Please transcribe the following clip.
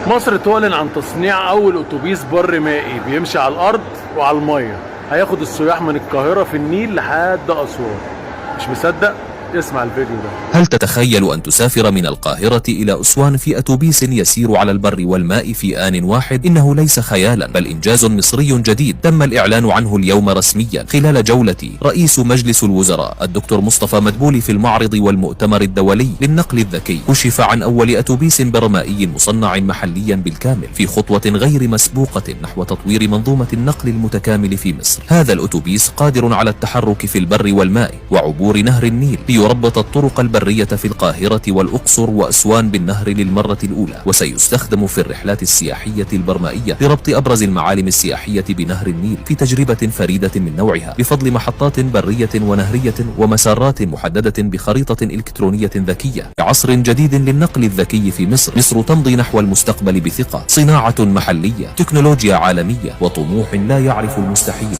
مصر تعلن عن تصنيع أول أتوبيس بر مائي بيمشي على الأرض وعلى المية، هياخد السياح من القاهرة في النيل لحد أسوان. مش مصدق؟ اسمع الفيديو ده. هل تتخيل أن تسافر من القاهرة إلى أسوان في أتوبيس يسير على البر والماء في آن واحد؟ إنه ليس خيالا، بل إنجاز مصري جديد تم الإعلان عنه اليوم رسميا خلال جولة رئيس مجلس الوزراء الدكتور مصطفى مدبولي في المعرض والمؤتمر الدولي للنقل الذكي. كشف عن أول أتوبيس برمائي مصنع محليا بالكامل في خطوة غير مسبوقة نحو تطوير منظومة النقل المتكامل في مصر. هذا الأتوبيس قادر على التحرك في البر والماء وعبور نهر النيل، ليربط الطرق البرية في القاهرة والأقصر وأسوان بالنهر للمرة الأولى، وسيستخدم في الرحلات السياحية البرمائية لربط أبرز المعالم السياحية بنهر النيل في تجربة فريدة من نوعها، بفضل محطات برية ونهرية ومسارات محددة بخريطة إلكترونية ذكية. عصر جديد للنقل الذكي في مصر. مصر تمضي نحو المستقبل بثقة، صناعة محلية، تكنولوجيا عالمية، وطموح لا يعرف المستحيل.